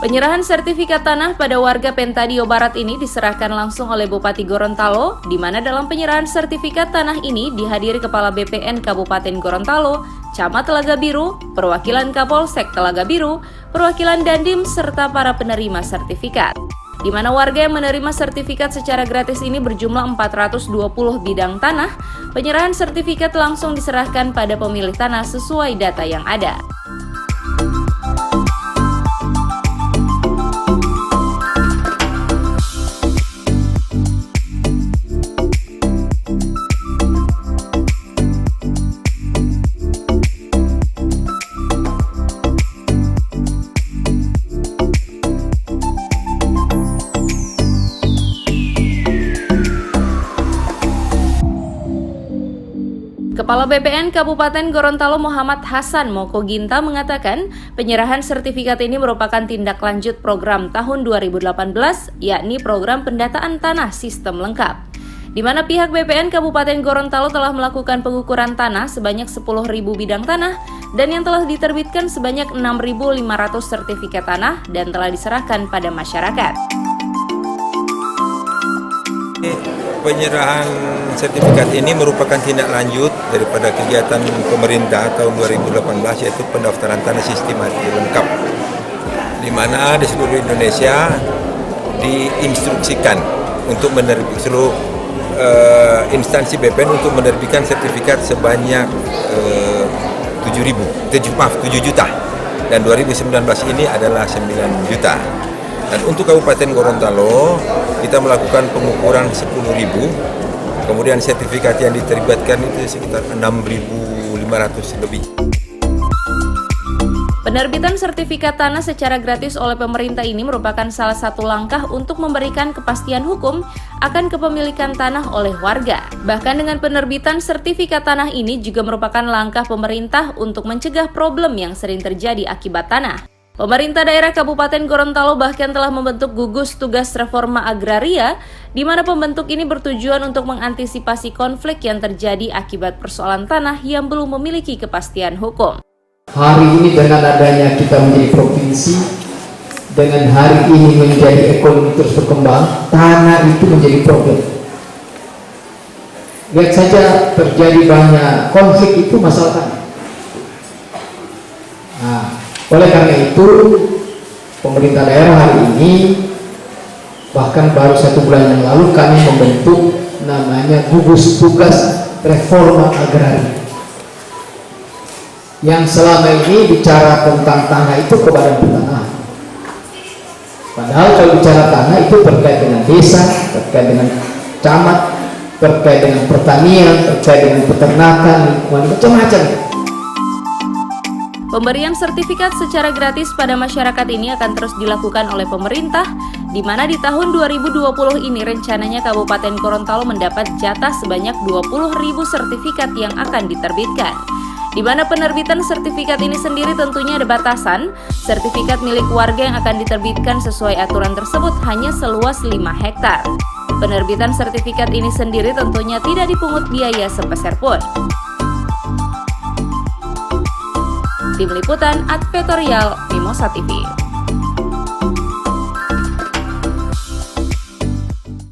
Penyerahan sertifikat tanah pada warga Pentadio Barat ini diserahkan langsung oleh Bupati Gorontalo, di mana dalam penyerahan sertifikat tanah ini dihadiri Kepala BPN Kabupaten Gorontalo, Camat Telaga Biru, perwakilan Kapolsek Telaga Biru, perwakilan Dandim, serta para penerima sertifikat. Di mana warga yang menerima sertifikat secara gratis ini berjumlah 420 bidang tanah, penyerahan sertifikat langsung diserahkan pada pemilik tanah sesuai data yang ada. Kepala BPN Kabupaten Gorontalo Muhammad Hasan Moko Ginta mengatakan penyerahan sertifikat ini merupakan tindak lanjut program tahun 2018, yakni program pendataan tanah sistem lengkap, di mana pihak BPN Kabupaten Gorontalo telah melakukan pengukuran tanah sebanyak 10.000 bidang tanah dan yang telah diterbitkan sebanyak 6.500 sertifikat tanah dan telah diserahkan pada masyarakat. Penyerahan sertifikat ini merupakan tindak lanjut daripada kegiatan pemerintah tahun 2018, yaitu pendaftaran tanah sistematis lengkap, di mana di seluruh Indonesia diinstruksikan untuk menerbitkan seluruh instansi BPN untuk menerbitkan sertifikat sebanyak 7 juta, dan 2019 ini adalah 9 juta. Dan untuk Kabupaten Gorontalo, kita melakukan pengukuran 10.000, kemudian sertifikat yang diterbitkan itu sekitar 6.500 lebih. Penerbitan sertifikat tanah secara gratis oleh pemerintah ini merupakan salah satu langkah untuk memberikan kepastian hukum akan kepemilikan tanah oleh warga. Bahkan dengan penerbitan sertifikat tanah ini juga merupakan langkah pemerintah untuk mencegah problem yang sering terjadi akibat tanah. Pemerintah daerah Kabupaten Gorontalo bahkan telah membentuk gugus tugas reforma agraria, di mana pembentuk ini bertujuan untuk mengantisipasi konflik yang terjadi akibat persoalan tanah yang belum memiliki kepastian hukum. Hari ini dengan adanya kita menjadi provinsi, dengan hari ini menjadi ekonomi terus berkembang, tanah itu menjadi problem. Lihat saja terjadi banyak konflik itu masalah tanah. Nah, oleh karena itu, pemerintah daerah hari ini, bahkan baru 1 bulan yang lalu kami membentuk namanya gugus tugas reforma agraria, yang selama ini bicara tentang tanah itu ke Badan Pertanahan. Padahal kalau bicara tanah itu terkait dengan desa, terkait dengan camat, terkait dengan pertanian, terkait dengan peternakan, lingkungan, macam-macam. Pemberian sertifikat secara gratis pada masyarakat ini akan terus dilakukan oleh pemerintah, di mana di tahun 2020 ini rencananya Kabupaten Gorontalo mendapat jatah sebanyak 20.000 sertifikat yang akan diterbitkan. Di mana penerbitan sertifikat ini sendiri tentunya ada batasan. Sertifikat milik warga yang akan diterbitkan sesuai aturan tersebut hanya seluas 5 hektar. Penerbitan sertifikat ini sendiri tentunya tidak dipungut biaya sepeser pun. Tim Liputan Advertorial Mimosa TV.